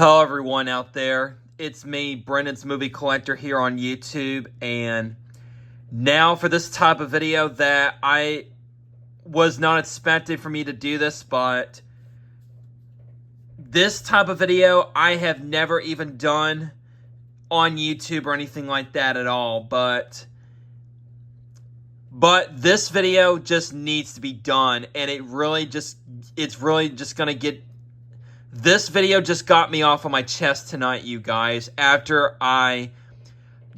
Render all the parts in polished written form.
Hello everyone out there, it's me, Brendan's Movie Collector here on YouTube, and now for this type of video that I was not expecting for me to do this, but this type of video I have never even done on YouTube or anything like that at all, but this video just needs to be done, and it's really just gonna get. This video just got me off of my chest tonight, you guys, after I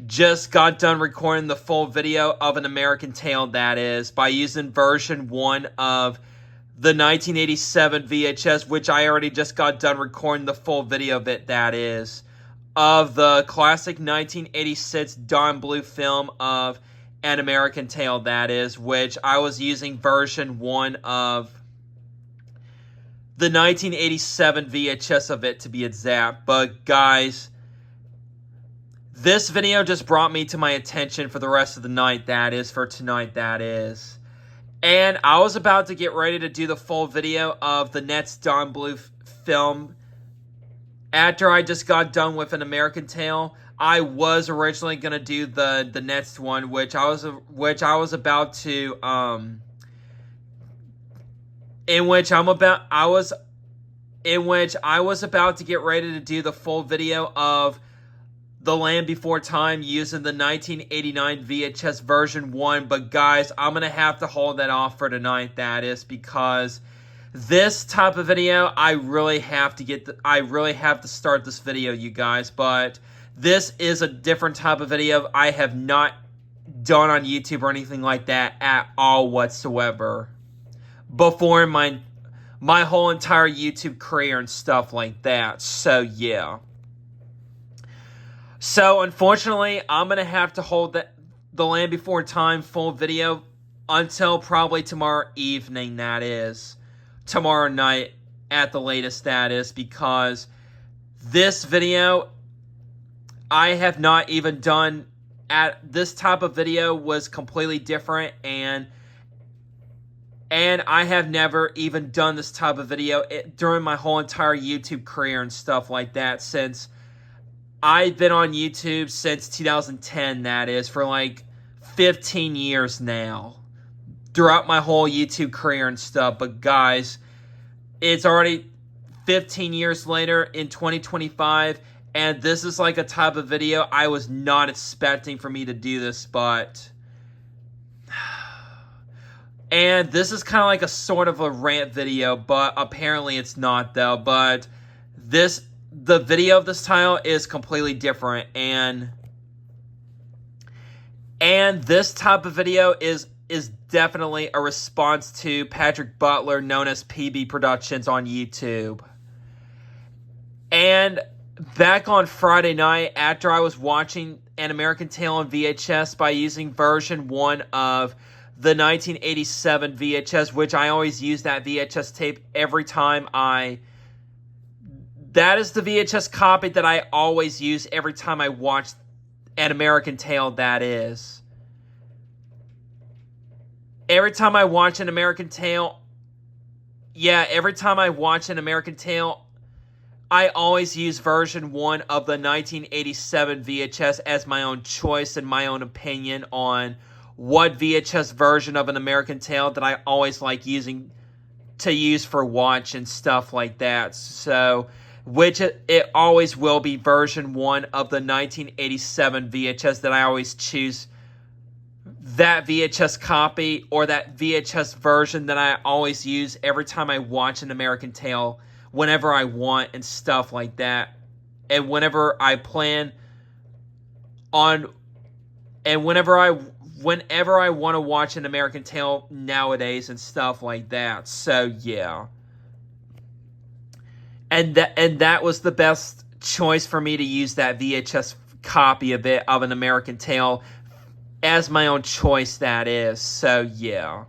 just got done recording the full video of An American Tail, that is, by using version 1 of the 1987 VHS, which I already just got done recording the full video of it, that is, of the classic 1986 Dawn Blue film of An American Tail, that is, which I was using version 1 of the 1987 VHS of it, to be exact. But guys, this video just brought me to my attention for the rest of the night, that is, for tonight, that is. And I was about to get ready to do the full video of the next Dawn Blue film. After I just got done with An American Tail, I was originally going to do the next one, which I was about to in which I was about to get ready to do the full video of The Land Before Time using the 1989 VHS version 1. But guys, I'm gonna have to hold that off for tonight, that is, because this type of video I really have to start this video, you guys. But this is a different type of video I have not done on YouTube or anything like that at all whatsoever before in my whole entire YouTube career and stuff like that. So yeah. So unfortunately, I'm gonna have to hold the Land Before Time full video until probably tomorrow evening, that is, tomorrow night at the latest, that is, because this video I have not even done. This type of video was completely different, and I have never even done this type of video during my whole entire YouTube career and stuff like that, since I've been on YouTube since 2010, that is, for like 15 years now, throughout my whole YouTube career and stuff. But guys, it's already 15 years later in 2025, and this is like a type of video I was not expecting for me to do this, but and this is kind of like a sort of a rant video, but apparently it's not, though. But the video of this title is completely different, and this type of video is definitely a response to Patrick Butler, known as PB Productions on YouTube. And back on Friday night, after I was watching An American Tail on VHS by using version 1 of the 1987 VHS, which I always use that VHS tape every time that is the VHS copy that I always use every time I watch An American Tail, that is. Every time I watch An American Tail, I always use version 1 of the 1987 VHS as my own choice and my own opinion on what VHS version of An American Tail that I always like to use for watch and stuff like that. So, which it always will be version 1 of the 1987 VHS that I always choose, that VHS copy or that VHS version that I always use every time I watch An American Tail, whenever I want and stuff like that. And whenever I plan on, and whenever I want to watch An American Tail nowadays and stuff like that. So yeah. And that was the best choice for me, to use that VHS copy of An American Tail as my own choice, that is. So yeah.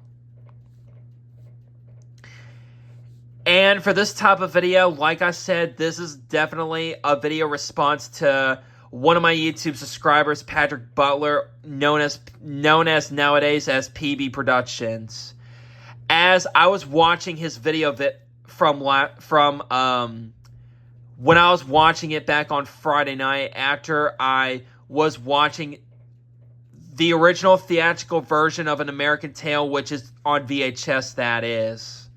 And for this type of video, like I said, this is definitely a video response to one of my YouTube subscribers, Patrick Butler, known as nowadays as PB Productions. As I was watching his video from when I was watching it back on Friday night after I was watching the original theatrical version of An American Tail, which is on VHS, that is.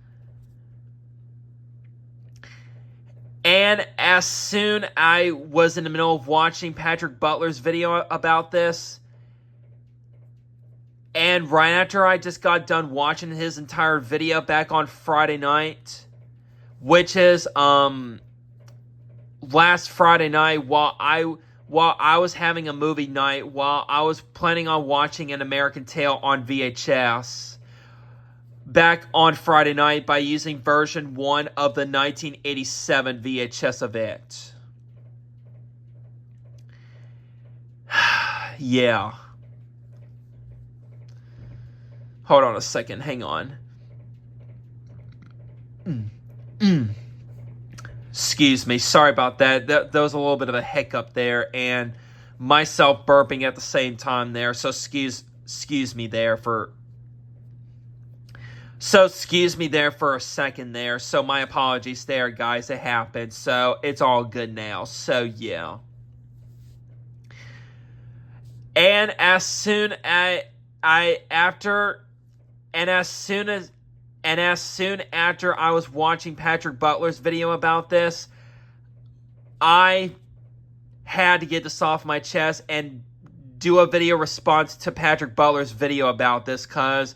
And as soon I was in the middle of watching Patrick Butler's video about this, and right after I just got done watching his entire video back on Friday night, which is last Friday night, while I was having a movie night, while I was planning on watching An American Tail on VHS back on Friday night by using version 1 of the 1987 VHS of it. Yeah. Hold on a second. Hang on. Excuse me. Sorry about that. There was a little bit of a hiccup there, and myself burping at the same time there. So excuse me there for. So excuse me there for a second there. So my apologies there, guys. It happened. So it's all good now. So yeah. And as soon as after I was watching Patrick Butler's video about this, I had to get this off my chest and do a video response to Patrick Butler's video about this, because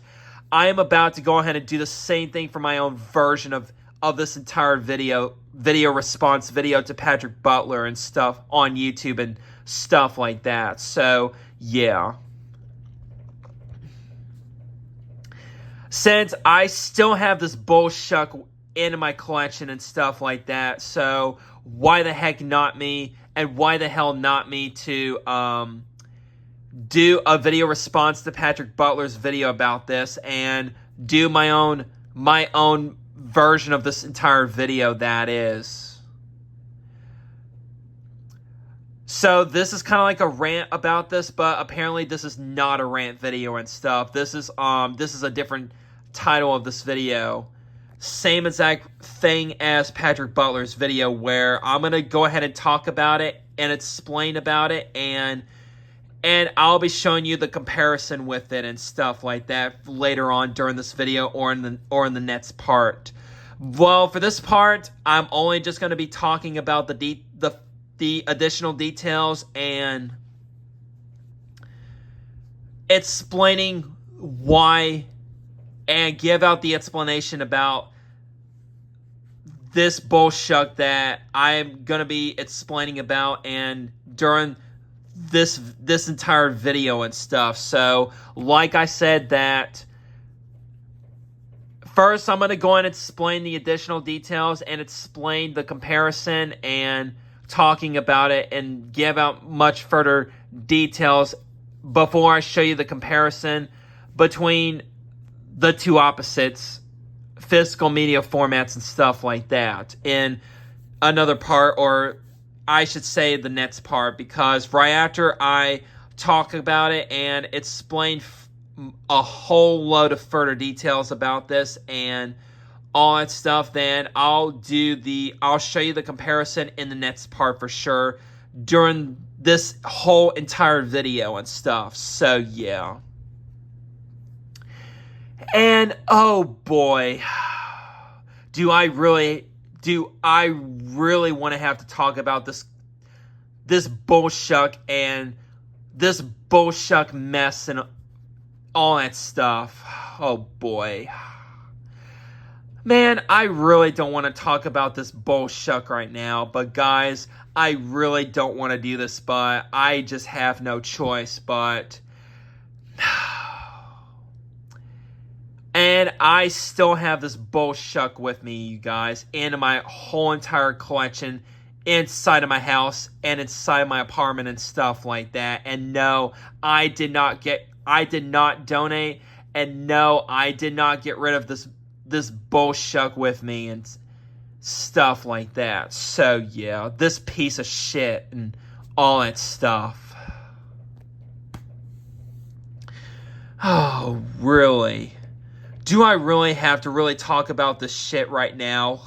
I am about to go ahead and do the same thing for my own version of this entire video response video to Patrick Butler and stuff on YouTube and stuff like that. So, yeah. Since I still have this bullshuck in my collection and stuff like that, so why the heck not me, and why the hell not me to do a video response to Patrick Butler's video about this and do my own version of this entire video, that is. So this is kind of like a rant about this, but apparently this is not a rant video and stuff. This is a different title of this video. Same exact thing as Patrick Butler's video, where I'm going to go ahead and talk about it and explain about it, and I'll be showing you the comparison with it and stuff like that later on during this video or in the next part. Well, for this part, I'm only just going to be talking about the additional details and explaining why, and give out the explanation about this bullshit that I'm going to be explaining about and during this entire video and stuff. So, like I said, that first I'm going to go and explain the additional details and explain the comparison and talking about it and give out much further details before I show you the comparison between the two opposites physical media formats and stuff like that in another part, or I should say the next part, because right after I talk about it and explain a whole load of further details about this and all that stuff, then I'll show you the comparison in the next part for sure during this whole entire video and stuff. So yeah. And oh boy, do I really want to have to talk about this bullshuck and this bullshuck mess and all that stuff. Oh boy. Man, I really don't want to talk about this bullshuck right now, but guys, I really don't want to do this, but I just have no choice, but and I still have this bullshuck with me, you guys, in my whole entire collection inside of my house and inside my apartment and stuff like that. And no, I did not donate, and no, I did not get rid of this bullshuck with me and stuff like that. So yeah, this piece of shit and all that stuff. Oh, really? Do I really have to really talk about this shit right now?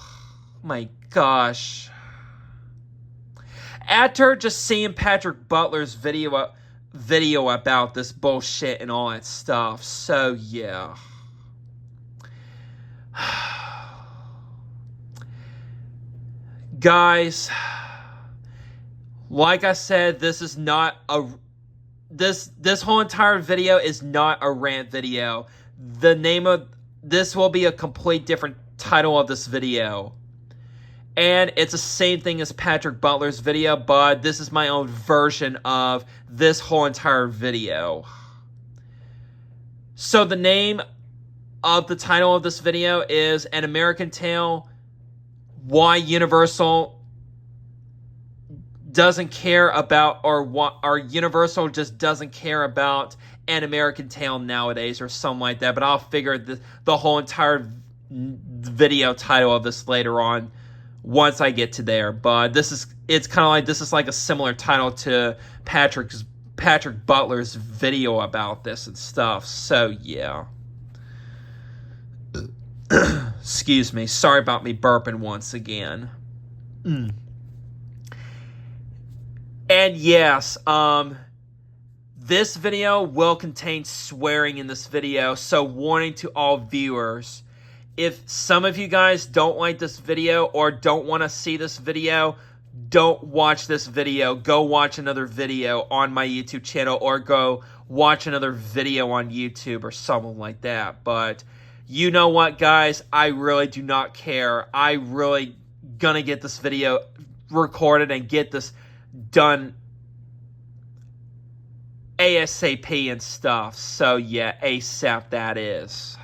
My gosh. after just seeing Patrick Butler's video about this bullshit and all that stuff. So yeah. Guys, like I said, this is not a this whole entire video is not a rant video. The name of this will be a complete different title of this video. And it's the same thing as Patrick Butler's video, but this is my own version of this whole entire video. So the name of the title of this video is An American Tale: Why Universal Doesn't Care About, or Universal just doesn't care about An American Tale nowadays, or something like that. But I'll figure the whole entire video title of this later on once I get to there. But it's kind of like, this is like a similar title to Patrick Butler's video about this and stuff. So yeah. Excuse me. Sorry about me burping once again. And yes, this video will contain swearing in this video, so warning to all viewers. If some of you guys don't like this video or don't want to see this video, don't watch this video. Go watch another video on my YouTube channel, or go watch another video on YouTube or something like that. But you know what, guys? I really do not care. I really gonna get this video recorded and get this done ASAP and stuff. So yeah, ASAP that is.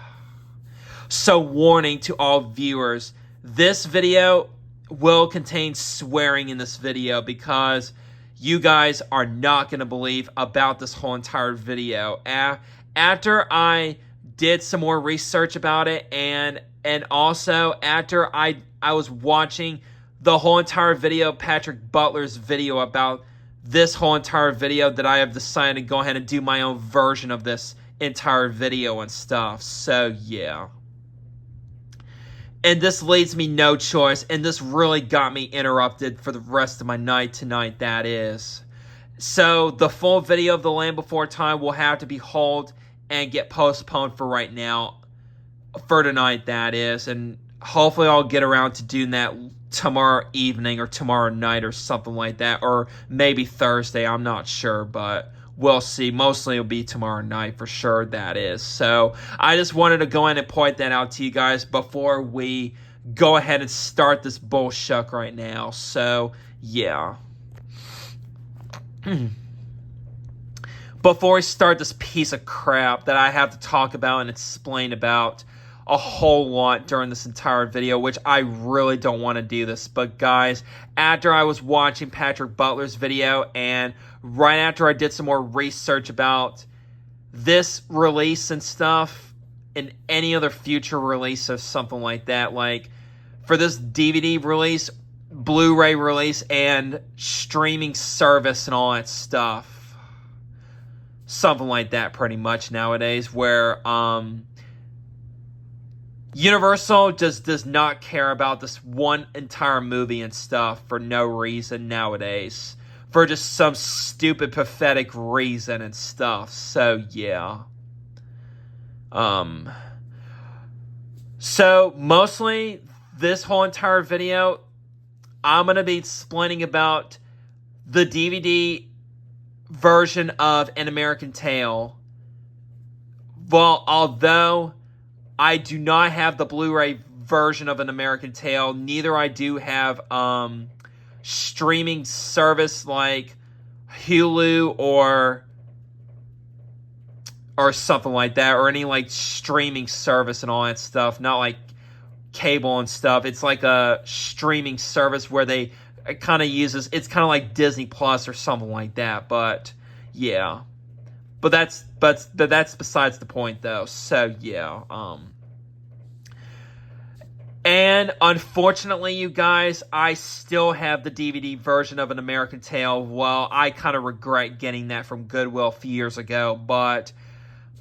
So warning to all viewers, this video will contain swearing in this video, because you guys are not going to believe about this whole entire video. After I did some more research about it, and also after I was watching the whole entire video, Patrick Butler's video about this whole entire video, that I have decided to go ahead and do my own version of this entire video and stuff. So yeah. And this leaves me no choice, and this really got me interrupted for the rest of my night tonight, that is. So the full video of The Land Before Time will have to be hauled and get postponed for right now, for tonight, that is. And hopefully I'll get around to doing that tomorrow evening or tomorrow night or something like that, or maybe Thursday, I'm not sure, but we'll see. Mostly it'll be tomorrow night for sure, that is. So I just wanted to go in and point that out to you guys before we go ahead and start this bullshit right now. So yeah. Before we start this piece of crap that I have to talk about and explain about a whole lot during this entire video, which I really don't want to do this, but guys, after I was watching Patrick Butler's video, and right after I did some more research about this release and stuff, and any other future release or something like that, like for this DVD release, Blu-ray release, and streaming service and all that stuff, something like that pretty much nowadays, where Universal just does not care about this one entire movie and stuff for no reason nowadays. For just some stupid, pathetic reason and stuff. So, yeah. So, mostly, this whole entire video, I'm going to be explaining about the DVD version of An American Tale. Well, although I do not have the Blu-ray version of An American Tale, neither I do have streaming service like Hulu or something like that, or any like streaming service and all that stuff, not like cable and stuff. It's like a streaming service where it kind of uses, it's kind of like Disney Plus or something like that, but yeah. But that's besides the point though. So yeah, and unfortunately, you guys, I still have the DVD version of An American Tale. Well, I kind of regret getting that from Goodwill a few years ago, but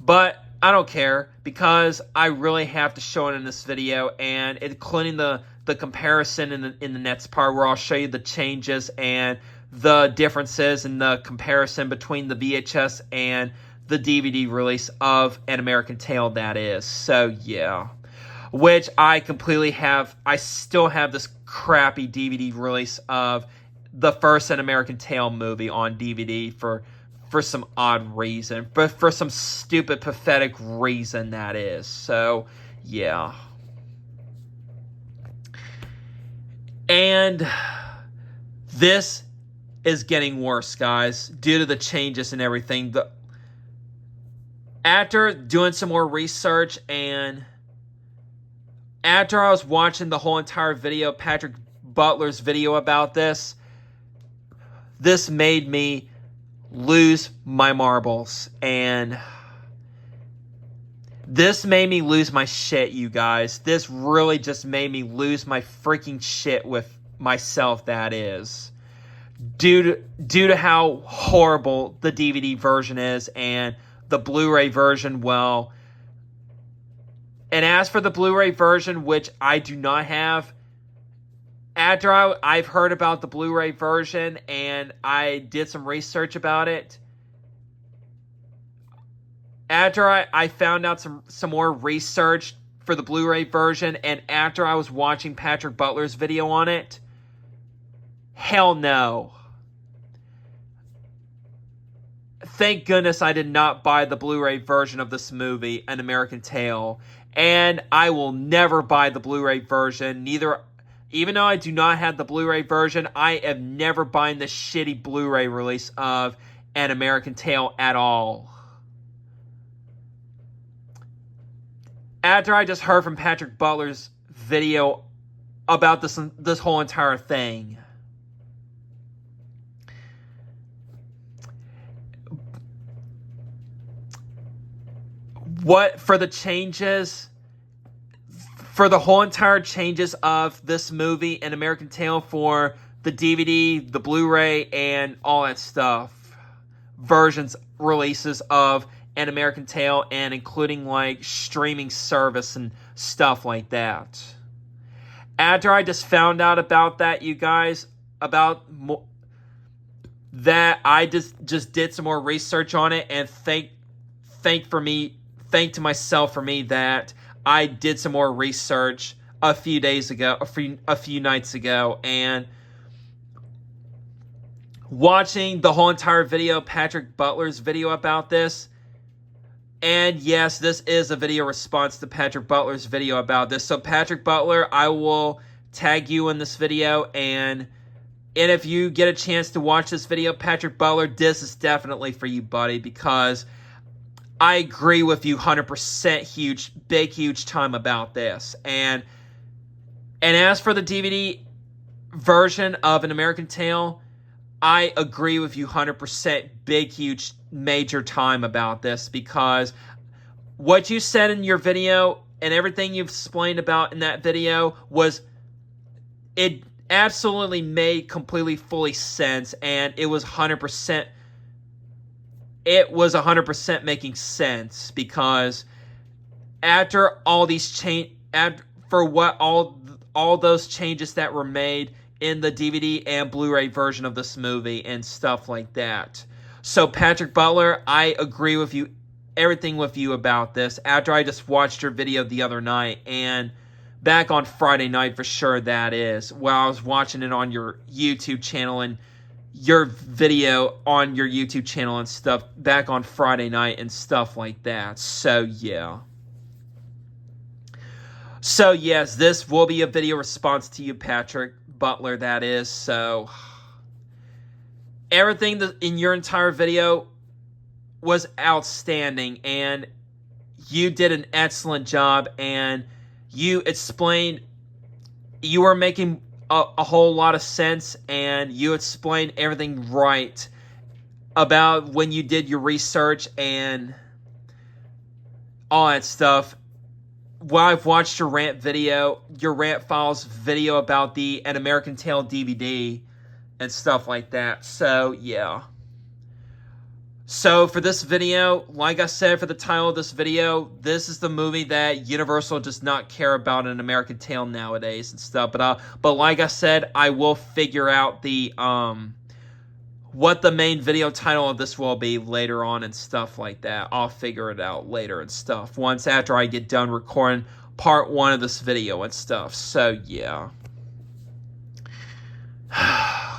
I don't care, because I really have to show it in this video, and including the comparison in the next part, where I'll show you the changes and the differences and the comparison between the VHS and the DVD release of An American Tail, that is. So, yeah. Which I still have this crappy DVD release of the first An American Tail movie on DVD for some odd reason. But for some stupid, pathetic reason, that is. So, yeah. And this is getting worse, guys, due to the changes and everything. After doing some more research and after I was watching the whole entire video, Patrick Butler's video about this made me lose my marbles. And this made me lose my shit, you guys. This really just made me lose my freaking shit with myself, that is. Due to how horrible the DVD version is and the Blu-ray version, well. And as for the Blu-ray version, which I do not have, after I've heard about the Blu-ray version and I did some research about it, after I found out some more research for the Blu-ray version, and after I was watching Patrick Butler's video on it, hell no. Thank goodness I did not buy the Blu-ray version of this movie, An American Tail. And I will never buy the Blu-ray version. Even though I do not have the Blu-ray version, I am never buying the shitty Blu-ray release of An American Tail at all. After I just heard from Patrick Butler's video about this whole entire thing. For the whole entire changes of this movie, An American Tail, for the DVD, the Blu-ray, and all that stuff. Versions, releases of An American Tail, and including like streaming service and stuff like that. After I just found out about that, you guys, that I just did some more research on it, and thank to myself for me that I did some more research a few nights ago, and watching the whole entire video, Patrick Butler's video about this. And yes, this is a video response to Patrick Butler's video about this. So Patrick Butler, I will tag you in this video, and if you get a chance to watch this video, Patrick Butler, this is definitely for you, buddy, because I agree with you 100%, huge time about this. And as for the DVD version of An American Tail, I agree with you 100%, huge, major time about this, because what you said in your video and everything you've explained about in that video it absolutely made completely, fully sense, and it was 100%. It was 100% making sense, because after all these all those changes that were made in the DVD and Blu-ray version of this movie and stuff like that. So Patrick Butler, I agree with you, everything with you about this. After I just watched your video the other night, and back on Friday night for sure, that is, while I was watching it on your YouTube channel and your video on your YouTube channel and stuff back on Friday night and stuff like that. So, yeah. So, yes, this will be a video response to you, Patrick Butler, that is. So, everything in your entire video was outstanding, and you did an excellent job, and you explained, you were making a whole lot of sense, and you explained everything right about when you did your research and all that stuff. Well, I've watched your rant files video about the An American Tail DVD and stuff like that. So, yeah. So, for this video, like I said, for the title of this video, this is the movie that Universal does not care about in An American Tail nowadays and stuff. But like I said, I will figure out the what the main video title of this will be later on and stuff like that. I'll figure it out later and stuff once after I get done recording part 1 of this video and stuff. So yeah.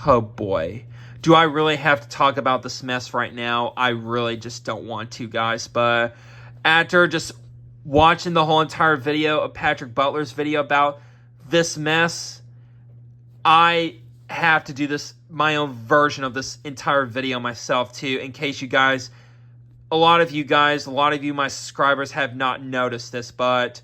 Oh boy. Do I really have to talk about this mess right now? I really just don't want to, guys. But after just watching the whole entire video of Patrick Butler's video about this mess, I have to do this, my own version of this entire video myself too, in case you guys, a lot of you, my subscribers, have not noticed this. But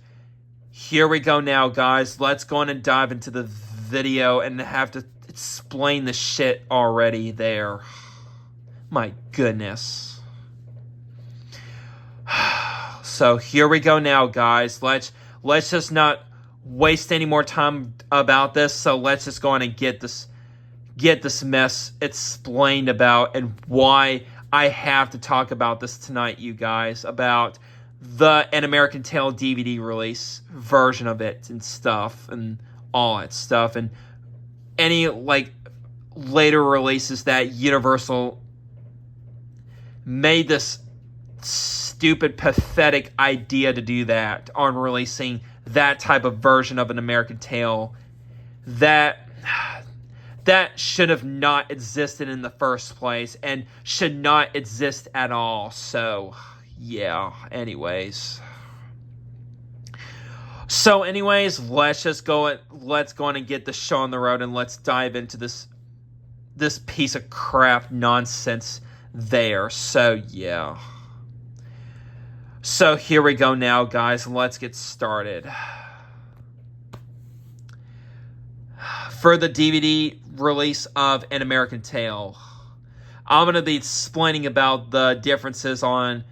here we go now, guys. Let's go on and dive into the video and have to explain the shit already there. My goodness. So here we go now, guys. Let's just not waste any more time about this. So let's just go on and get this mess explained about, and why I have to talk about this tonight, you guys, about An American Tail DVD release version of it and stuff and all that stuff, and any like later releases that Universal made this stupid, pathetic idea to do that on releasing that type of version of An American Tail that should have not existed in the first place and should not exist at all. So yeah, anyways, let's go on and get the show on the road, and let's dive into this piece of crap nonsense there. So yeah. So here we go now, guys. Let's get started. For the DVD release of An American Tail, I'm going to be explaining about the differences on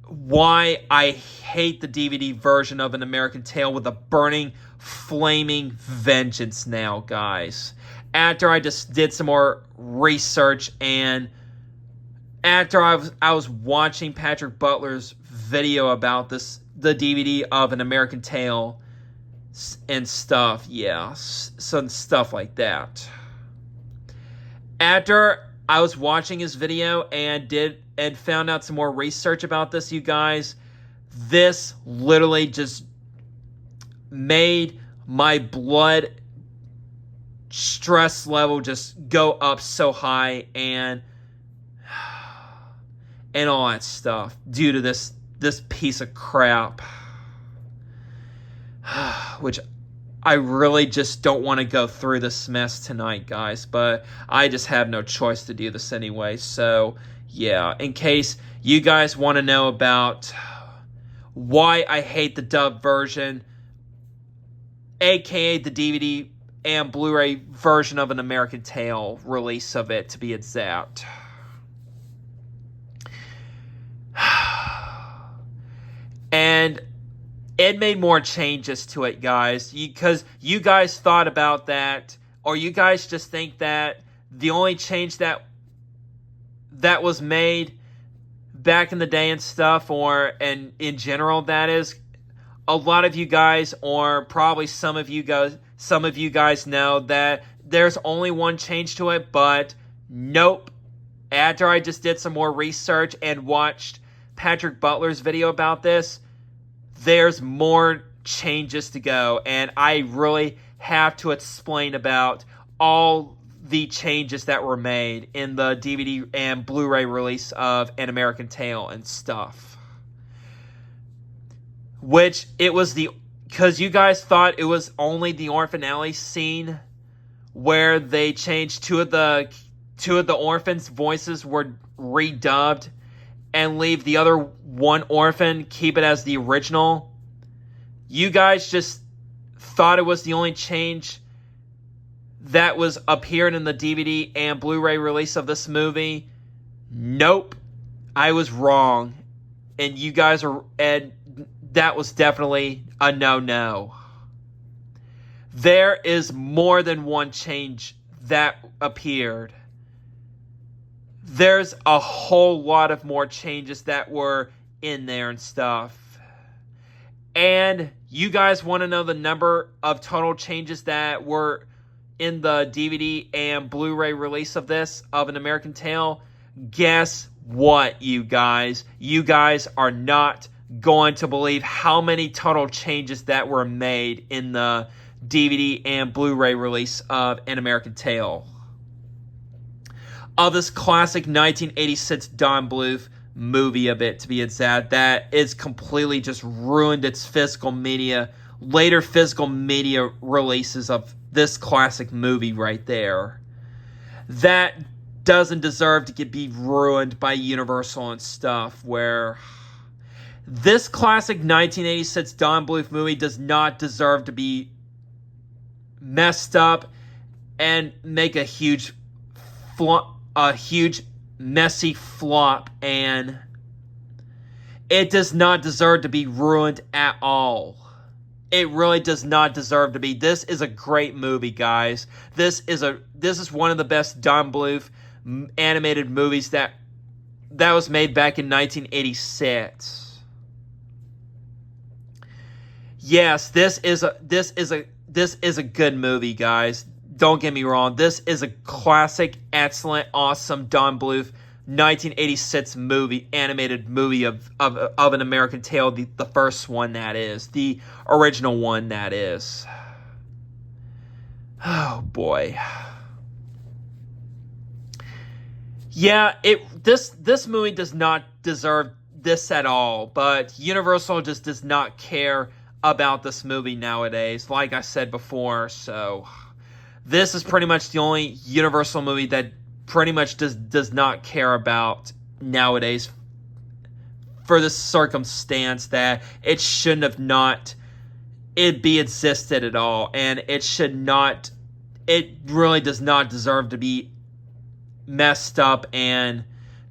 why I hate the DVD version of An American Tail with a burning, flaming vengeance now, guys. After I just did some more research, and after I was watching Patrick Butler's video about the DVD of An American Tail and stuff, yeah, some stuff like that. After I was watching his video and found out some more research about this, you guys, this literally just made my blood stress level just go up so high, and all that stuff due to this piece of crap. Which I really just don't want to go through this mess tonight, guys, but I just have no choice to do this anyway. So yeah, in case you guys want to know about why I hate the dub version, aka the DVD and Blu-ray version of An American Tail release of it, to be exact. And it made more changes to it, guys, because you guys thought about that, or you guys just think that the only change that was made back in the day and stuff, and in general, that is, a lot of you guys, or probably some of you guys know that there's only one change to it, but nope. After I just did some more research and watched Patrick Butler's video about this, there's more changes to go, and I really have to explain about all the changes that were made in the DVD and Blu-ray release of An American Tail and stuff. Which it was because you guys thought it was only the orphan alley scene where they changed two of the orphans' voices were redubbed, and leave the other one orphan, keep it as the original. You guys just thought it was the only change that was appearing in the DVD and Blu-ray release of this movie. Nope. I was wrong. And you guys and that was definitely a no-no. There is more than one change that appeared. There's a whole lot of more changes that were in there and stuff. And you guys want to know the number of total changes that were in the DVD and Blu-ray release of this, of An American Tail, guess what, you guys? You guys are not going to believe how many tonal changes that were made in the DVD and Blu-ray release of An American Tail. Of this classic 1986 Don Bluth movie of it, to be exact, that is completely just ruined its later physical media releases of this classic movie right there. That doesn't deserve to be ruined by Universal and stuff, where this classic 1986 Don Bluth movie does not deserve to be messed up and make a huge messy flop, and it does not deserve to be ruined at all. It really does not deserve to be. This is a great movie, guys. This is one of the best Don Bluth animated movies that was made back in 1986. Yes, this is a good movie, guys. Don't get me wrong. This is a classic, excellent, awesome Don Bluth 1986 animated movie of An American Tail, the first one, that is. The original one, that is. Oh boy. Yeah, this movie does not deserve this at all, but Universal just does not care about this movie nowadays, like I said before. So this is pretty much the only Universal movie that pretty much does not care about nowadays, for the circumstance that it shouldn't have not be existed at all, and it really does not deserve to be messed up, and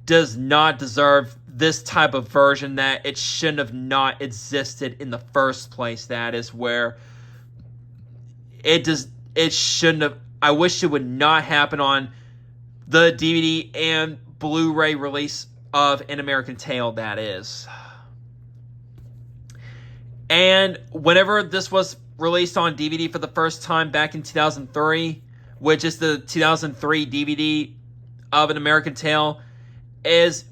does not deserve this type of version, that it shouldn't have not existed in the first place. That is where it shouldn't have. I wish it would not happen on the DVD and Blu-ray release of An American Tail, that is. And whenever this was released on DVD for the first time back in 2003, which is the 2003 DVD of An American Tail, is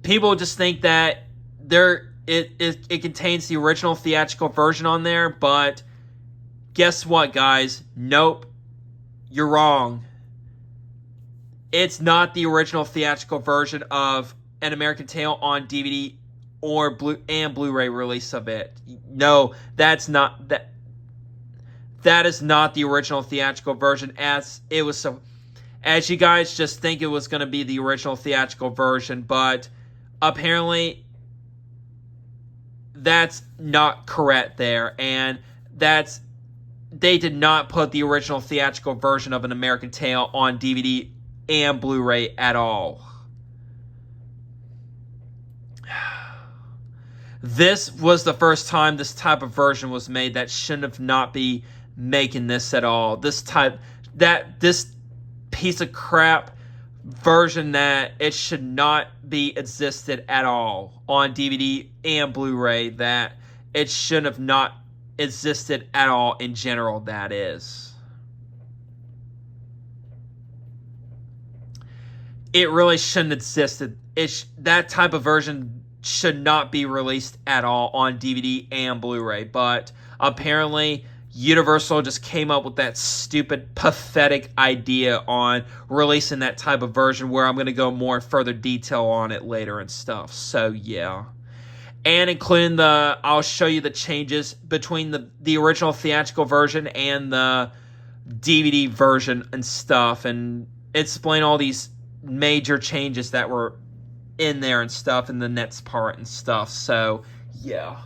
people just think that it contains the original theatrical version on there, but guess what, guys? Nope. You're wrong. It's not the original theatrical version of An American Tail on DVD or Blu-ray release of it. No, that's not that. That is not the original theatrical version, as it was as you guys just think it was going to be the original theatrical version, but apparently that's not correct there, and they did not put the original theatrical version of An American Tail on DVD and Blu-ray at all. This was the first time this type of version was made that shouldn't have not be making this at all. This piece of crap version, that it should not be existed at all on DVD and Blu-ray, that it shouldn't have not existed at all in general, that is. It really shouldn't existed. That type of version should not be released at all on DVD and Blu-ray, but apparently Universal just came up with that stupid, pathetic idea on releasing that type of version, where I'm going to go more further detail on it later and stuff. So, yeah. And including I'll show you the changes between the original theatrical version and the DVD version and stuff, and explain all these major changes that were in there and stuff in the next part and stuff. So, yeah.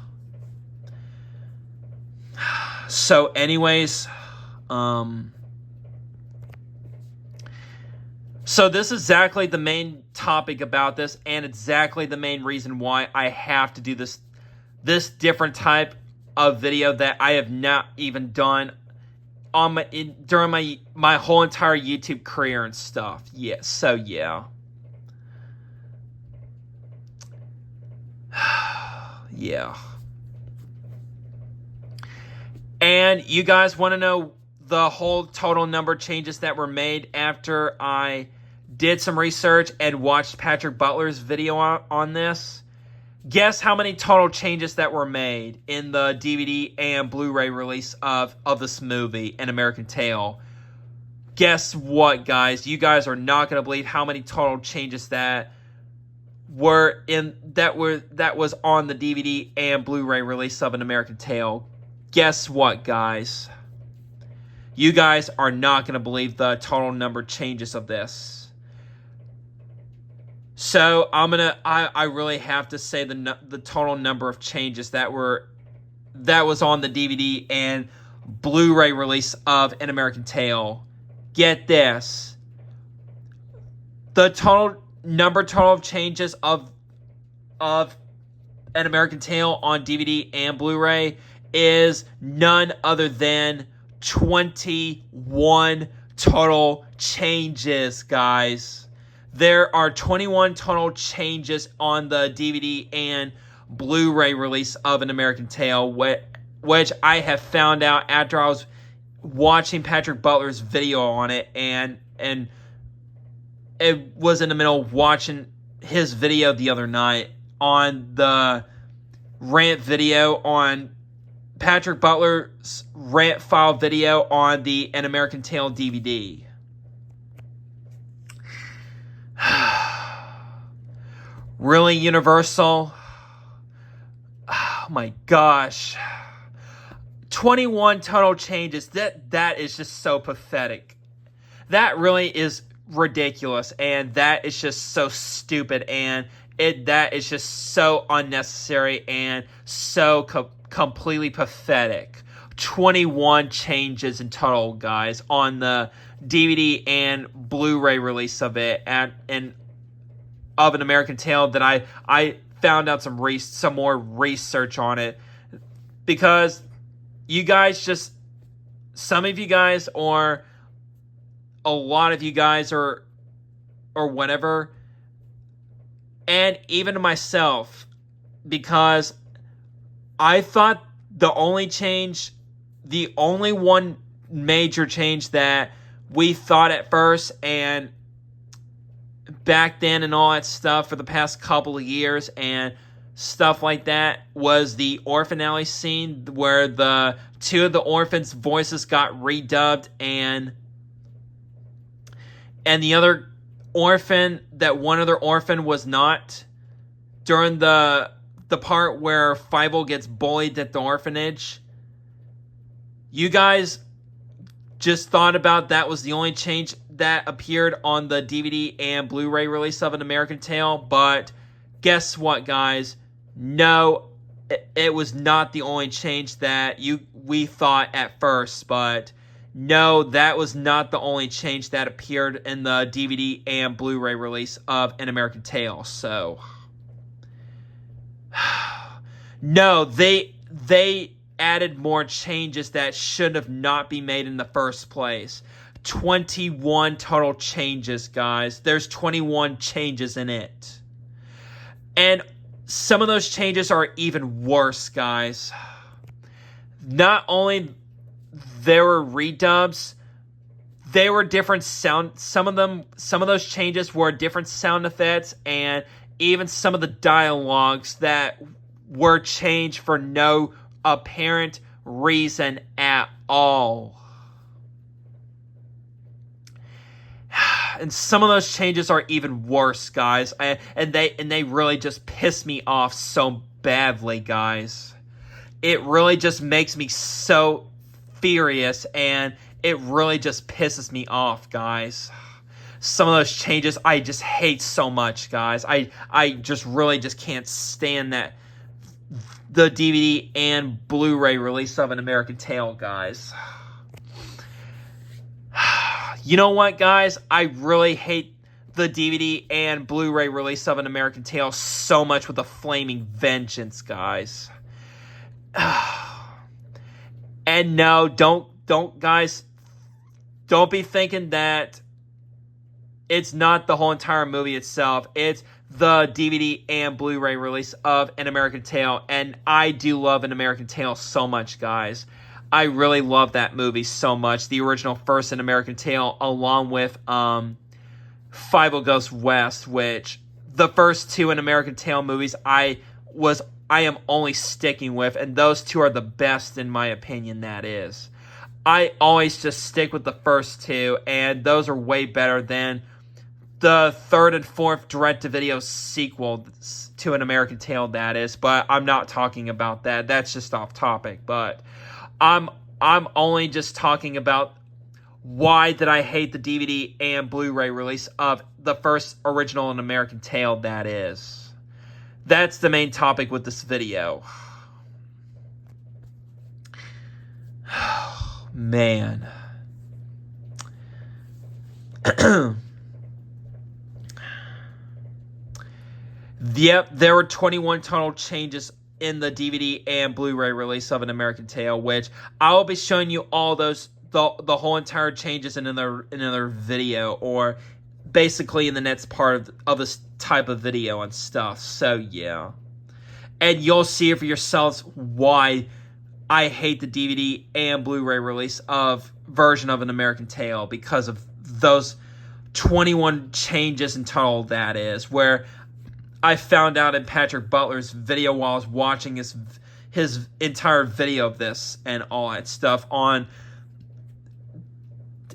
So anyways, so this is exactly the main topic about this, and exactly the main reason why I have to do this different type of video that I have not even done on during my whole entire YouTube career and stuff. Yeah, so yeah. Yeah. And you guys want to know the whole total number of changes that were made after I did some research and watched Patrick Butler's video on this? Guess how many total changes that were made in the DVD and Blu-ray release of this movie, An American Tail. Guess what, guys? You guys are not going to believe how many total changes that was on the DVD and Blu-ray release of An American Tail. Guess what, guys? You guys are not going to believe the total number of changes of this. So I really have to say the total number of changes that was on the DVD and Blu-ray release of An American Tail. Get this. The total of changes of An American Tail on DVD and Blu-ray is none other than 21 total changes, guys. There are 21 total changes on the DVD and Blu-ray release of An American Tail, which I have found out after I was watching Patrick Butler's video on it, and it was in the middle of watching his video the other night on the rant video on Patrick Butler's rant file video on the An American Tail DVD. Really, Universal? Oh my gosh. 21 total changes. That is just so pathetic. That really is ridiculous, and that is just so stupid, and that is just so unnecessary and so completely pathetic. 21 changes in total, guys, on the DVD and Blu-ray release of it, of An American Tail, that I found out some more research on it, because you guys just, some of you guys, or a lot of you guys, or whatever, and even myself, because I thought the only one major change that we thought at first, and back then and all that stuff for the past couple of years and stuff like that, was the orphan alley scene where the two of the orphans' voices got redubbed, and the other orphan, that one other orphan was not, during the part where Fievel gets bullied at the orphanage. You guys just thought about that was the only change that appeared on the DVD and Blu-ray release of An American Tail, but guess what, guys? No, it was not the only change that we thought at first, but no, that was not the only change that appeared in the DVD and Blu-ray release of An American Tail. So no, they added more changes that should have not been made in the first place. 21 total changes, guys. There's 21 changes in it. And some of those changes are even worse, guys. Not only there were redubs, they were different sound. Some of those changes were different sound effects, and even some of the dialogues that were changed for no apparent reason at all. And some of those changes are even worse, guys. And they really just piss me off so badly, guys. It really just makes me so furious, and it really just pisses me off, guys. Some of those changes I just hate so much, guys. I just really just can't stand that. The DVD and Blu-ray release of An American Tail, guys. You know what, guys? I really hate the DVD and Blu-ray release of An American Tail so much with a flaming vengeance, guys. And no, don't guys, don't be thinking that it's not the whole entire movie itself. It's the DVD and Blu-ray release of An American Tail, and I do love An American Tail so much, guys. I really love that movie so much. The original First An American Tale, along with 5 Goes West, which the first two An American Tale movies I am only sticking with, and those two are the best in my opinion, that is. I always just stick with the first two, and those are way better than the third and fourth direct-to-video sequel to An American Tale, that is. But I'm not talking about that. That's just off topic. But I'm only just talking about why did I hate the DVD and Blu-ray release of the first original An American Tale, that is. That's the main topic with this video. Man. Yep, there were 21 tonal changes in the DVD and Blu-ray release of An American Tale, which I will be showing you all those, the whole entire changes in another video, or basically in the next part of this type of video and stuff. So yeah, and you'll see it for yourselves why I hate the DVD and Blu-ray release of version of An American Tale, because of those 21 changes in tonal, that is, where I found out in Patrick Butler's video while I was watching his entire video of this and all that stuff on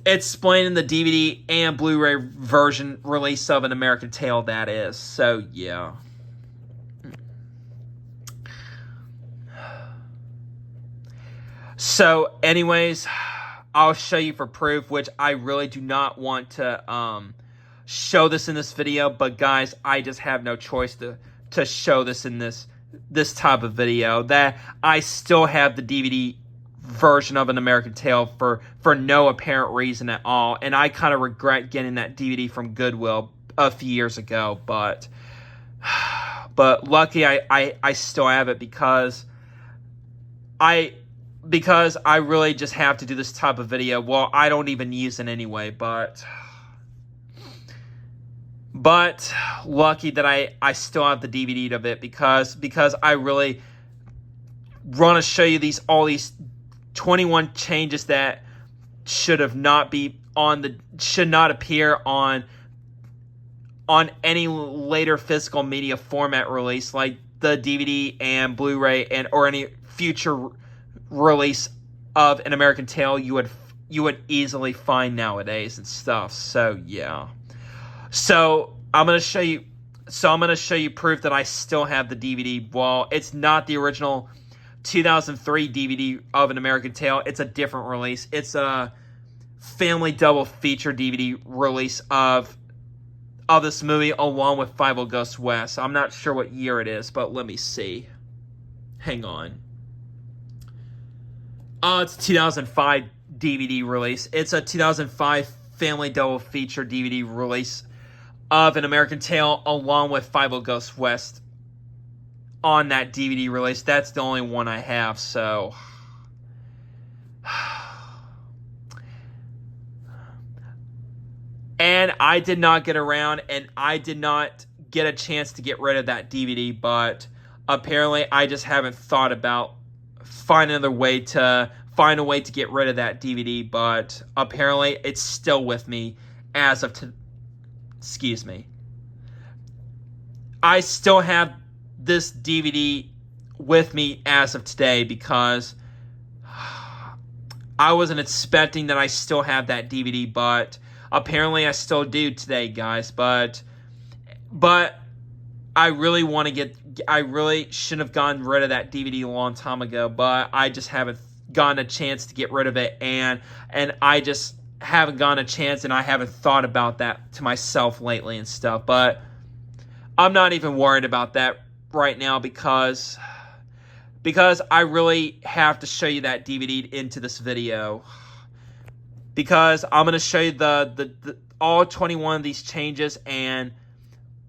explaining the DVD and Blu-ray version release of An American Tale, that is. So yeah. So anyways, I'll show you for proof, which I really do not want to show this in this video, but guys, I just have no choice to show this in this type of video, that I still have the DVD version of An American Tale for no apparent reason at all, and I kind of regret getting that DVD from Goodwill a few years ago, but lucky I still have it, because I really just have to do this type of video. Well, I don't even use it anyway, but lucky that I still have the DVD of it, because I really want to show you all these 21 changes that should not appear on any later physical media format release, like the DVD and Blu-ray or any future release of An American Tale you would easily find nowadays and stuff. So yeah. So I'm gonna show you proof that I still have the DVD. Well, it's not the original 2003 DVD of An American Tale. It's a different release. It's a family double feature DVD release of this movie, along with 5 Goes West. I'm not sure what year it is, but let me see. Hang on. It's a 2005 DVD release. It's a 2005 family double feature DVD release of An American Tale, along with 5 Goes West on that DVD release. That's the only one I have, so and I did not get around, and I did not get a chance to get rid of that DVD, but apparently I just haven't thought about find a way to get rid of that DVD, but apparently it's still with me as of excuse me. I still have this DVD with me as of today, because I wasn't expecting that I still have that DVD, but apparently I still do today, guys. But I really should have gotten rid of that DVD a long time ago, but I just haven't gotten a chance to get rid of it, and I just haven't gotten a chance, and I haven't thought about that to myself lately and stuff. But I'm not even worried about that right now, because I really have to show you that DVD into this video, because I'm going to show you the all 21 of these changes and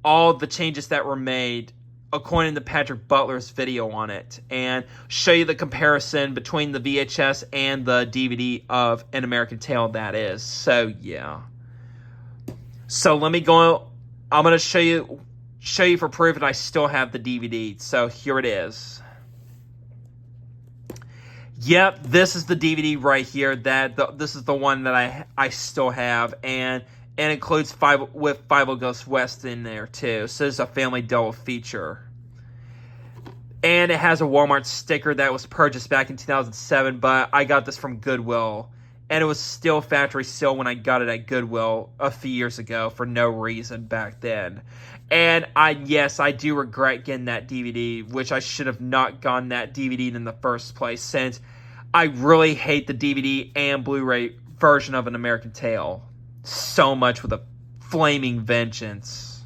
all the changes that were made according to Patrick Butler's video on it, and show you the comparison between the VHS and the DVD of An American Tale, that is. So yeah. So let me go. I'm going to show you for proof that I still have the DVD. So here it is. Yep, this is the DVD right here. This is the one that I still have, and includes Five Goes West in there too. So it's a family double feature. And it has a Walmart sticker that was purchased back in 2007, but I got this from Goodwill. And it was still factory sealed when I got it at Goodwill a few years ago for no reason back then. And yes, I do regret getting that DVD, which I should have not gotten that DVD in the first place, since I really hate the DVD and Blu-ray version of An American Tail so much, with a flaming vengeance.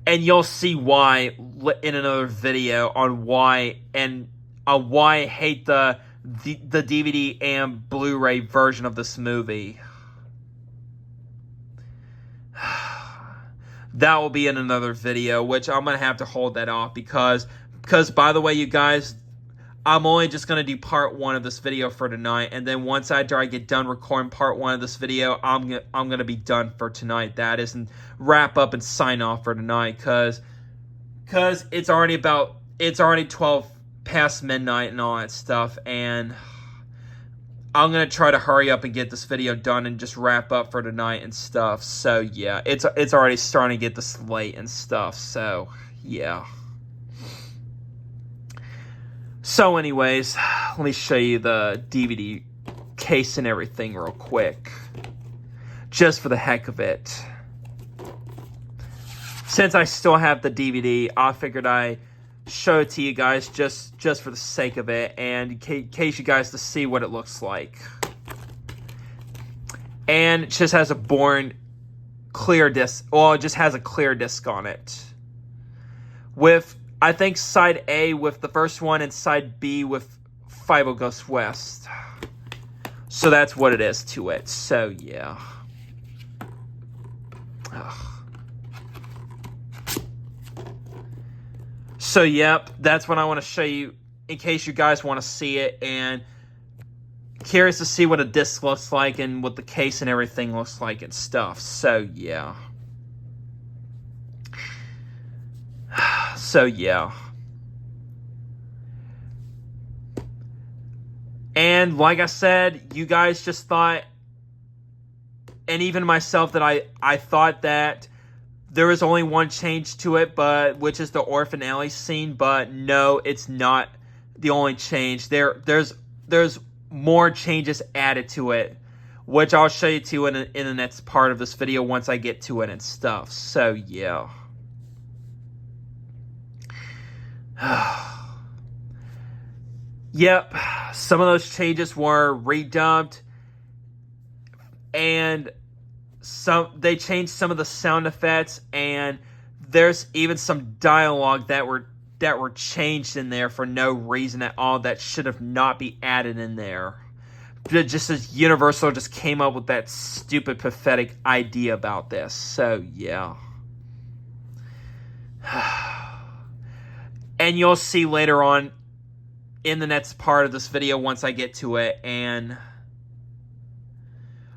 And you'll see why in another video on why I hate the DVD and Blu-ray version of this movie. That will be in another video, which I'm going to have to hold that off because by the way, you guys, I'm only just going to do part 1 of this video for tonight, and then once after I get done recording part 1 of this video, I'm going to be done for tonight. That is, and wrap up and sign off for tonight, because it's already 12 past midnight and all that stuff, and I'm going to try to hurry up and get this video done and just wrap up for tonight and stuff. So yeah, it's already starting to get this late and stuff, so yeah. So anyways, let me show you the DVD case and everything real quick, just for the heck of it. Since I still have the DVD, I figured I show it to you guys just for the sake of it, and in case you guys to see what it looks like. And it just has a boring clear disc. Well, it just has a clear disc on it, with I think side A with the first one and side B with Five Goes West. So that's what it is to it. So yeah. Ugh. So yep, that's what I want to show you in case you guys want to see it, and curious to see what a disc looks like and what the case and everything looks like and stuff. So yeah. So yeah. And like I said, you guys just thought, and even myself, that I thought that there was only one change to it, which is the Orphan Alley scene, but no, it's not the only change. There's more changes added to it, which I'll show you too in the next part of this video once I get to it and stuff. So yeah. Yep, some of those changes were redubbed, and they changed some of the sound effects, and there's even some dialogue that were changed in there for no reason at all that should have not be added in there. Just as Universal just came up with that stupid, pathetic idea about this. So yeah. And you'll see later on in the next part of this video once I get to it, and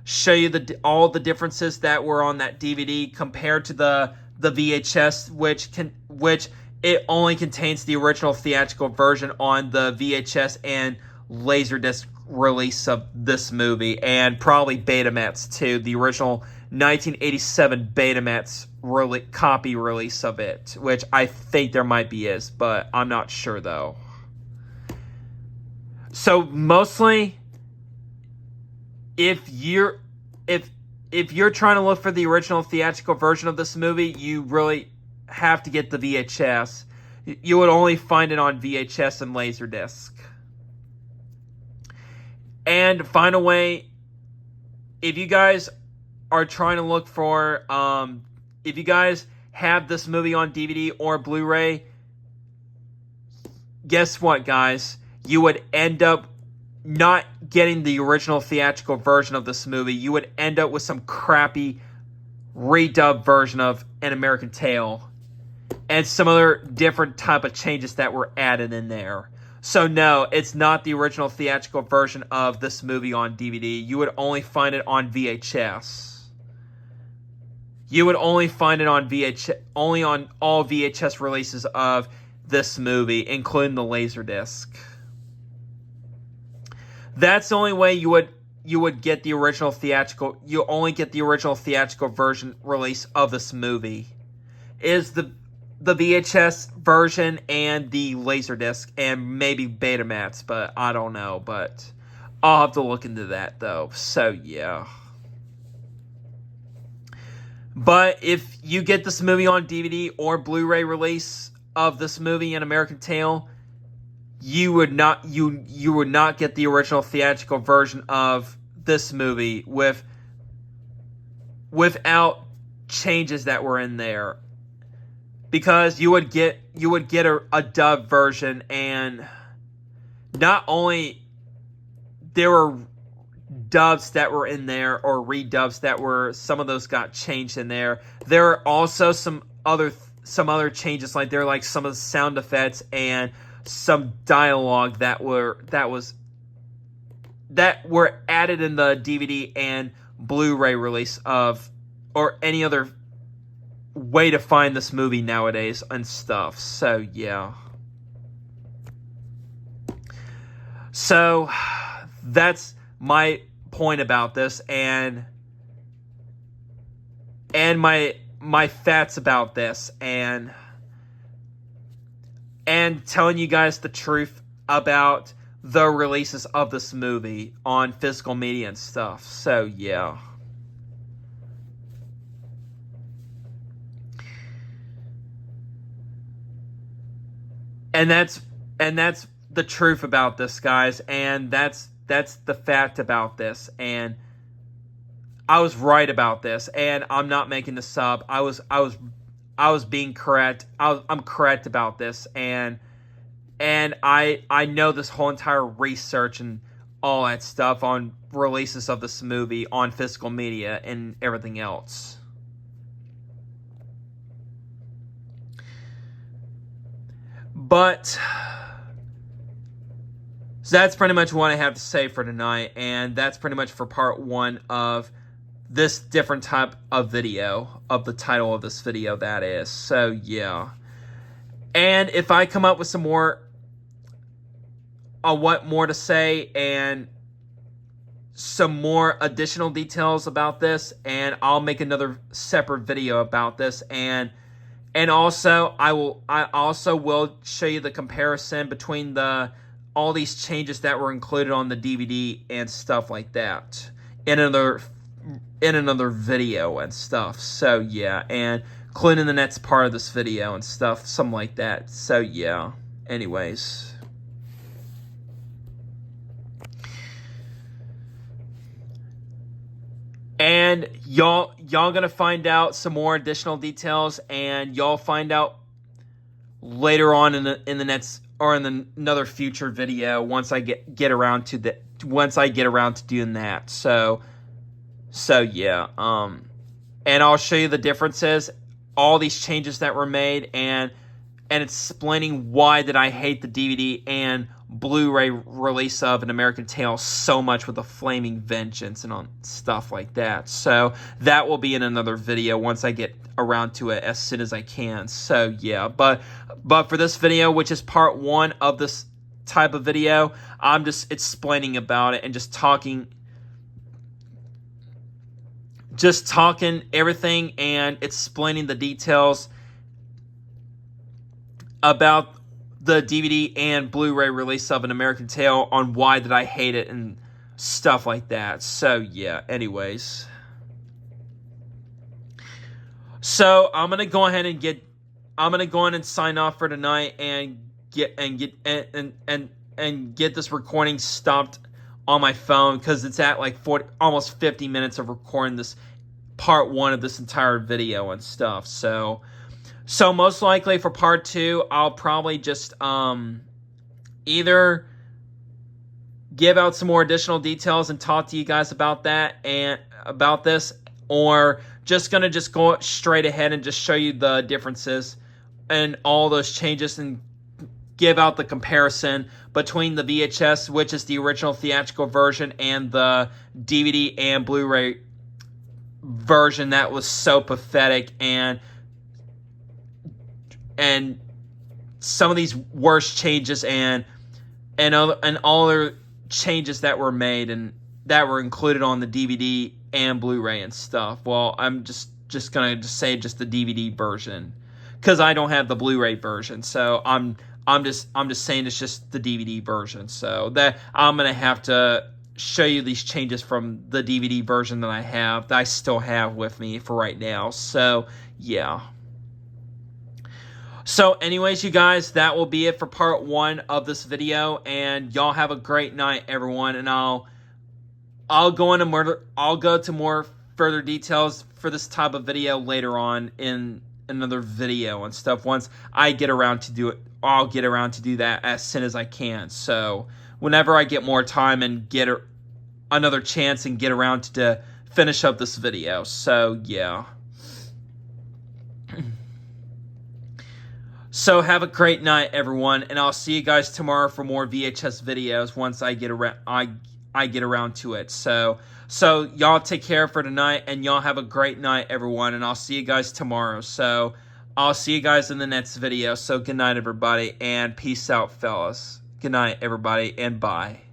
show you all the differences that were on that DVD compared to the VHS, which it only contains the original theatrical version on the VHS and Laserdisc release of this movie, and probably Betamax too, the original 1987 Betamax copy release of it, which I think there might be is, but I'm not sure though. So mostly, if you're trying to look for the original theatrical version of this movie, you really have to get the VHS. You would only find it on VHS and Laserdisc. And final way, if you guys are trying to look for, if you guys have this movie on DVD or Blu-ray, guess what, guys? You would end up not getting the original theatrical version of this movie. You would end up with some crappy redubbed version of An American Tail, and some other different type of changes that were added in there. So no, it's not the original theatrical version of this movie on DVD. You would only find it on VHS. You would only find it on only on all VHS releases of this movie, including the Laserdisc. That's the only way you would get the original theatrical. You only get the original theatrical version release of this movie. Is the VHS version and the Laserdisc and maybe Betamax, but I don't know. But I'll have to look into that though. So yeah. But if you get this movie on DVD or Blu-ray release of this movie, An American Tail, you would not get the original theatrical version of this movie without changes that were in there, because you would get a dub version, and not only there were dubs that were in there or redubs that were, some of those got changed in there. There are also some other changes, like there are like some of the sound effects and some dialogue that were added in the DVD and Blu-ray release of, or any other way to find this movie nowadays and stuff. So yeah. So that's my point about this, and my facts about this, and telling you guys the truth about the releases of this movie on physical media and stuff. So yeah. And that's the truth about this, guys, and that's the fact about this, and I was right about this, and I'm not making this up. I was being correct. I'm correct about this, and I know this whole entire research and all that stuff on releases of this movie on physical media and everything else. But so that's pretty much what I have to say for tonight, and that's pretty much for part 1 of this different type of video, of the title of this video, that is. So yeah. And if I come up with some more on what more to say and some more additional details about this, and I'll make another separate video about this, and also I also will show you the comparison between all these changes that were included on the DVD and stuff like that in another video and stuff. So yeah, and including the next part of this video and stuff, something like that. So yeah. Anyways. And y'all gonna find out some more additional details, and y'all find out later on in the next, or in another future video, once I get around to doing that. So yeah. And I'll show you the differences, all these changes that were made, and explaining why did I hate the DVD and Blu-ray release of An American Tail so much with a flaming vengeance and on stuff like that. So that will be in another video once I get around to it, as soon as I can. So yeah, but for this video, which is part 1 of this type of video, I'm just explaining about it and just talking everything and explaining the details about the DVD and Blu-ray release of An American Tail, on why did I hate it and stuff like that. So yeah, anyways. So I'm gonna go ahead and sign off for tonight, and get this recording stopped on my phone, because it's at like almost 50 minutes of recording this part 1 of this entire video and stuff. So most likely for part 2, I'll probably just either give out some more additional details and talk to you guys about that and about this, or just go straight ahead and just show you the differences and all those changes, and give out the comparison between the VHS, which is the original theatrical version, and the DVD and Blu-ray version that was so pathetic, and some of these worst changes and all other changes that were made and that were included on the DVD and Blu-ray and stuff. Well, I'm just gonna say just the DVD version because I don't have the Blu-ray version. So I'm just saying it's just the DVD version. So that I'm gonna have to show you these changes from the DVD version that I still have with me for right now. So yeah. So anyways, you guys, that will be it for part 1 of this video, and y'all have a great night, everyone. And I'll go to more further details for this type of video later on in another video and stuff. Once I get around to do it, I'll get around to do that as soon as I can. So whenever I get more time and get another chance and get around to finish up this video. So yeah. So have a great night, everyone, and I'll see you guys tomorrow for more VHS videos once I get around. I get around to it. So y'all take care for tonight, and y'all have a great night, everyone, and I'll see you guys tomorrow. So I'll see you guys in the next video. So good night, everybody, and peace out, fellas. Good night, everybody, and bye.